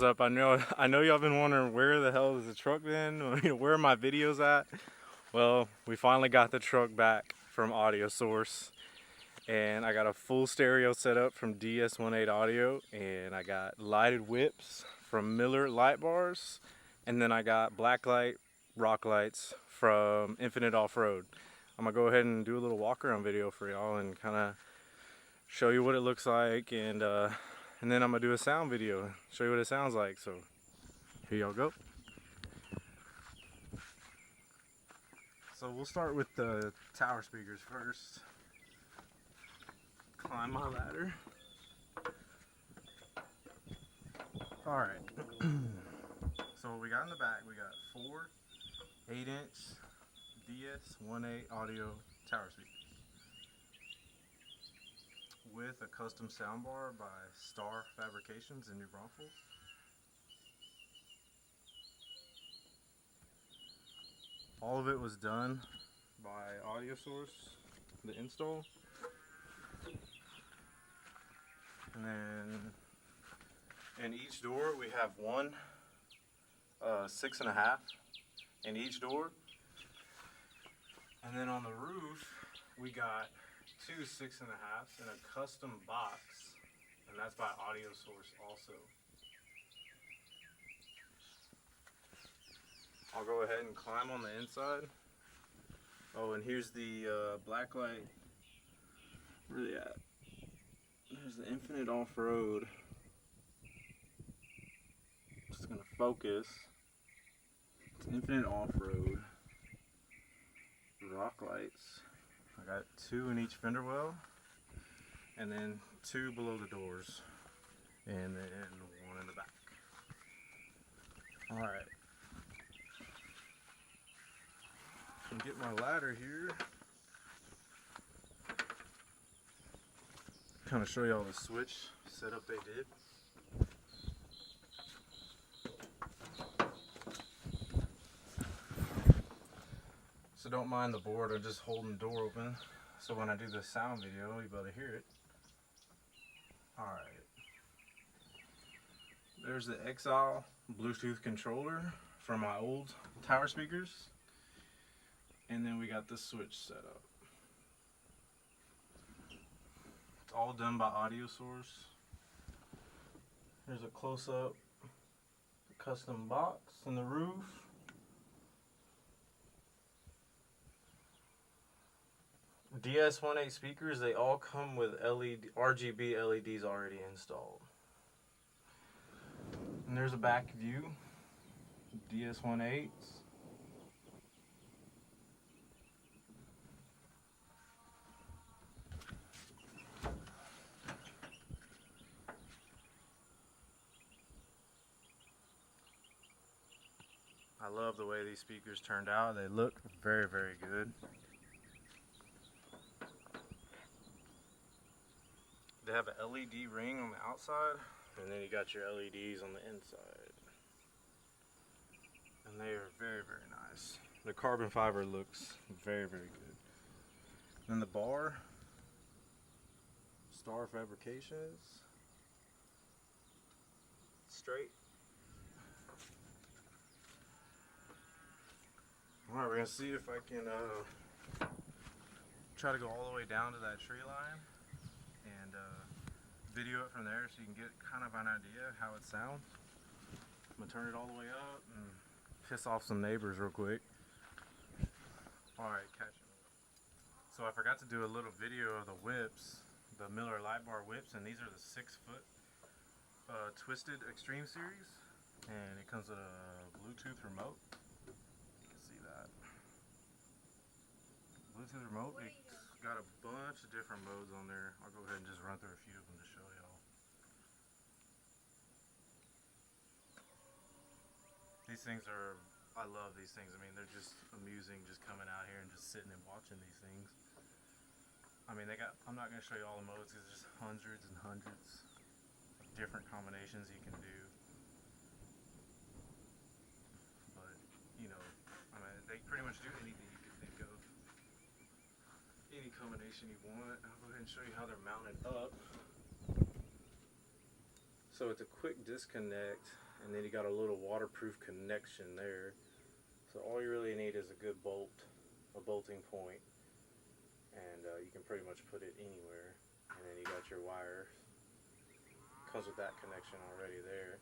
up? I know y'all been wondering where the hell is the truck been? Where are my videos at? Well, we finally got the truck back from Audio Source, and I got a full stereo setup from DS18 Audio, and I got lighted whips from Miller Light Bars, and then I got blacklight rock lights from Infinite Off-Road. I'm gonna go ahead and do a little walk around video for y'all and kind of show you what it looks like, and then I'm gonna do a sound video, show you what it sounds like. So here y'all go. So we'll start with the tower speakers first. Climb my ladder. All right. So what we got in the back, we got 4 8-inch DS18 Audio tower speakers with a custom soundbar by Star Fabrications in New Braunfels. All of it was done by Audio Source, the install. And then in each door we have one 6.5 in each door. And then on the roof we got 2 6.5s and a custom box, and that's by Audio Source also. I'll go ahead and climb on the inside. Oh, and here's the blacklight. Where are they at? There's the Infinite Off-Road. Just gonna focus. It's Infinite Off-Road rock lights. I got 2 in each fender well, and then 2 below the doors, and then 1 in the back. All right. Get my ladder here. Kind of show y'all the switch setup they did. So don't mind the board, I'm just holding the door open. So when I do the sound video, you'll be able to hear it. Alright. There's the Exile Bluetooth controller from my old tower speakers. And then we got the switch set up. It's all done by Audio Source. Here's a close-up custom box in the roof. DS18 speakers, they all come with RGB LEDs already installed. And there's a back view. DS18s. I love the way these speakers turned out. They look very, very good. They have an LED ring on the outside, and then you got your LEDs on the inside. And they are very, very nice. The carbon fiber looks very, very good. Then the bar, Star Fabrications, straight. Alright, we're gonna see if I can try to go all the way down to that tree line and video it from there so you can get kind of an idea of how it sounds. I'm gonna turn it all the way up and piss off some neighbors real quick. Alright, catch me. So I forgot to do a little video of the whips, the Miller Light Bar whips, and these are the 6-foot Twisted Extreme Series, and it comes with a Bluetooth remote. Bluetooth remote, it's got a bunch of different modes on there. I'll go ahead and just run through a few of them to show y'all. These things are, I love these things. I mean, they're just amusing just coming out here and just sitting and watching these things. I mean, I'm not going to show you all the modes because there's hundreds and hundreds of different combinations you can do. But, you know, I mean, they pretty much do anything you can think of. Any combination you want. I'll go ahead and show you how they're mounted up. So it's a quick disconnect, and then you got a little waterproof connection there. So all you really need is a good bolt, a bolting point, and you can pretty much put it anywhere. And then you got your wire. Comes with that connection already there,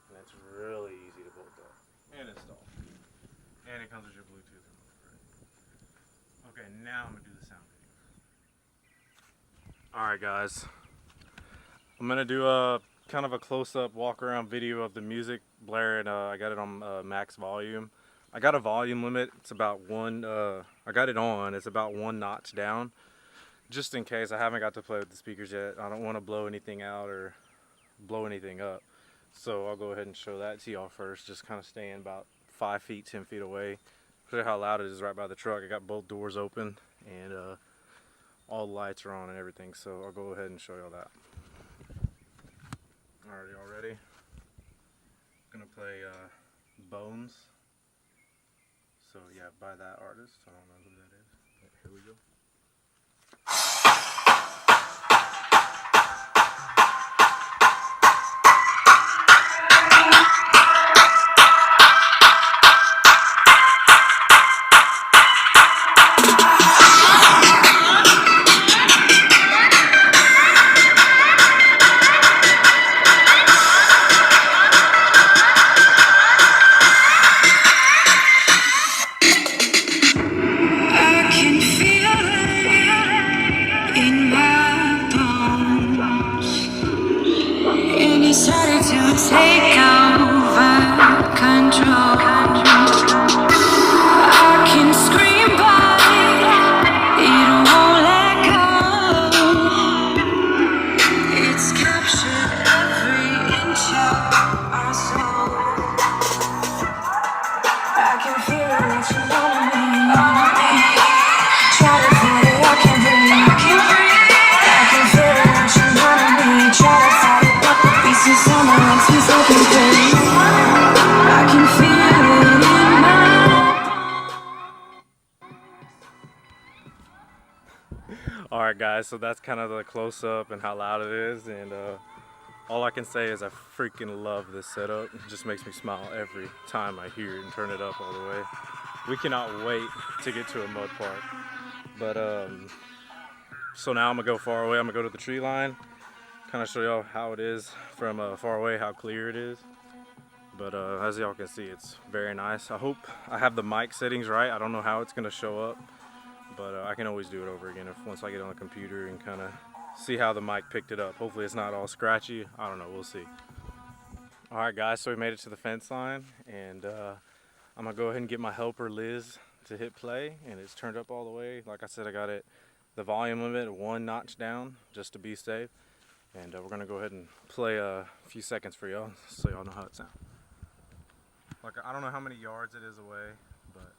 and it's really easy to bolt up and install. And it comes with your Bluetooth remote. Okay, now I'm gonna do the sound video. All right, guys. I'm gonna do a kind of a close-up walk-around video of the music blaring. I got it on max volume. I got a volume limit. It's about one. I got it on. It's about one notch down, just in case. I haven't got to play with the speakers yet. I don't want to blow anything out or blow anything up. So I'll go ahead and show that to y'all first. Just kind of staying about 5 feet, 10 feet away. Show you how loud it is right by the truck. I got both doors open and all the lights are on and everything. So I'll go ahead and show y'all that. Alright, y'all ready? I'm gonna play Bones. So yeah, by that artist. I don't know who that is. But here we go. Started to take over control. I can scream, but it won't let go. It's captured every inch of my soul. I can feel it that you want me. Try to fight it, I can't breathe. I can feel it that you want me. Try to fight it, but the pieces on my legs keep broken through. I can feel it in my. Alright guys, so that's kind of the close-up and how loud it is, and all I can say is I freaking love this setup. It just makes me smile every time I hear it and turn it up all the way. We cannot wait to get to a mud park. But so now I'm gonna go far away. I'm gonna go to the tree line, kind of show y'all how it is from far away, how clear it is. But as y'all can see, it's very nice. I hope I have the mic settings right. I don't know how it's gonna show up, but I can always do it over again once I get on the computer and kind of see how the mic picked it up. Hopefully it's not all scratchy. I don't know, we'll see. Alright guys, so we made it to the fence line, and I'm gonna go ahead and get my helper Liz to hit play, and it's turned up all the way. Like I said, I got it the volume limit one notch down just to be safe, and we're gonna go ahead and play a few seconds for y'all so y'all know how it sounds. Like, I don't know how many yards it is away, but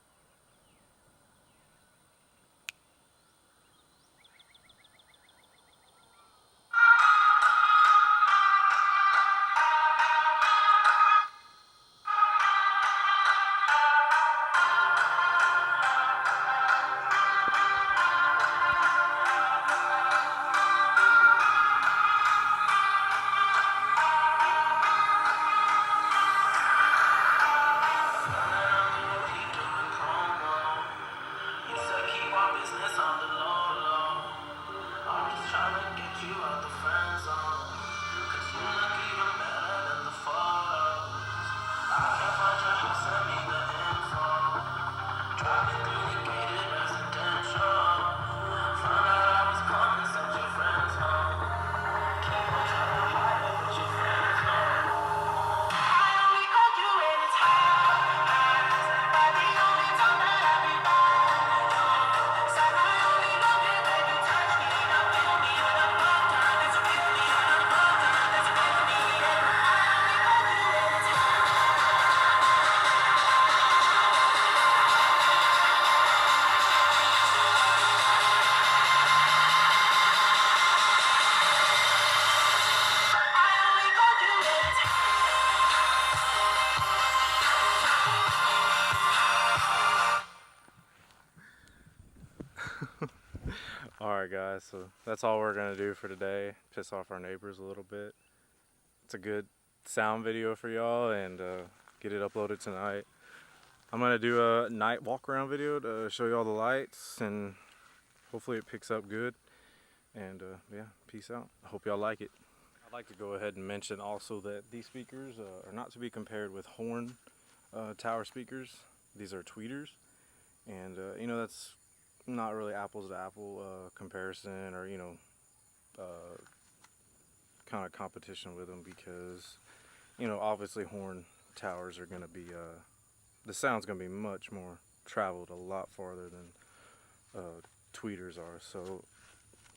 alright guys, so that's all we're gonna do for today. Piss off our neighbors a little bit. It's a good sound video for y'all and get it uploaded tonight. I'm gonna do a night walk around video to show y'all the lights, and hopefully it picks up good. And yeah, peace out. I hope y'all like it. I'd like to go ahead and mention also that these speakers are not to be compared with Horn tower speakers. These are tweeters, and you know, that's not really apples to apple comparison, or you know, kind of competition with them, because you know, obviously Horn towers are going to be the sound's going to be much more traveled, a lot farther than tweeters are. So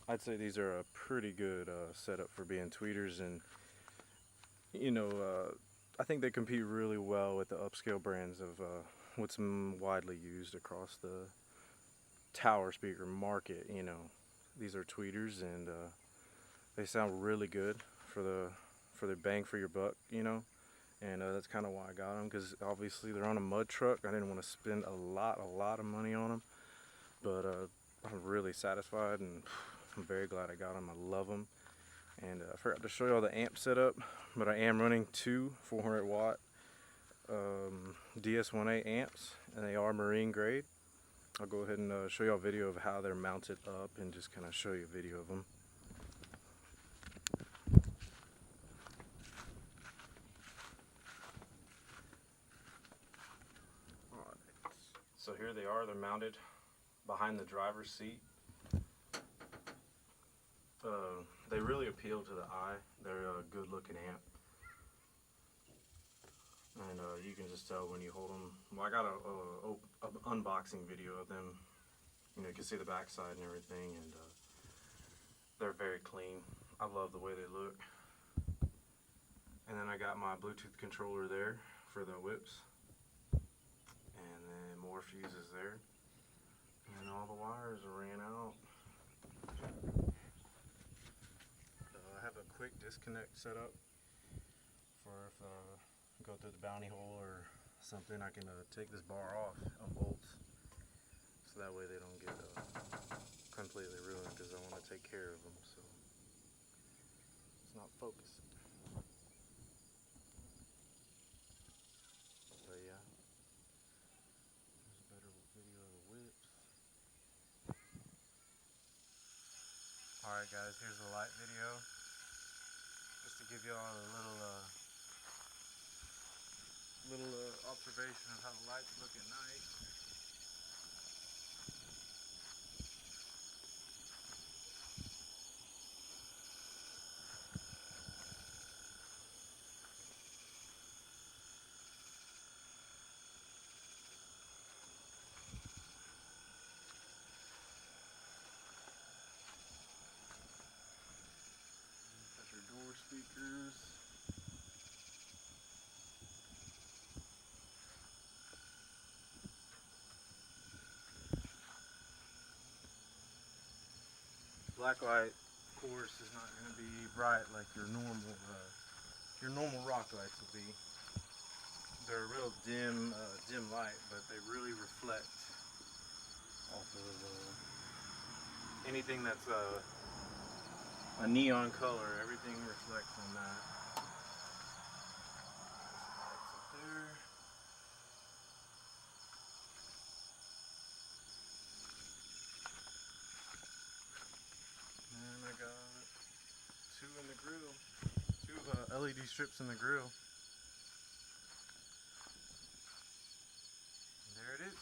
I'd say these are a pretty good setup for being tweeters, and you know, I think they compete really well with the upscale brands of what's widely used across the tower speaker market. You know, these are tweeters, and they sound really good for the bang for your buck. You know, and that's kind of why I got them, because obviously they're on a mud truck. I didn't want to spend a lot of money on them, but I'm really satisfied, and I'm very glad I got them. I love them. And I forgot to show y'all the amp setup, but I am running two 400 watt DS1A amps, and they are marine grade. I'll go ahead and show y'all a video of how they're mounted up, and just kind of show you a video of them. Alright, so here they are. They're mounted behind the driver's seat. They really appeal to the eye. They're a good looking amp, and you can just tell when you hold them. Well, I got a unboxing video of them. You know, you can see the backside and everything, and they're very clean. I love the way they look. And then I got my Bluetooth controller there for the whips, and then more fuses there, and all the wires ran out. I have a quick disconnect set up for if I go through the bounty hole or something, I can take this bar off on bolts, so that way they don't get completely ruined, because I want to take care of them. So it's not focused. But yeah, there's a better video of the whips. Alright guys, here's the light video, just to give y'all a little observation of how the lights look at night. Got your door speakers. Black light, of course, is not going to be bright like your normal rock lights will be. They're a real dim light, but they really reflect off of anything that's a neon color. Everything reflects on that. Lights up there. And I got two in the grill, two LED strips in the grill. And there it is.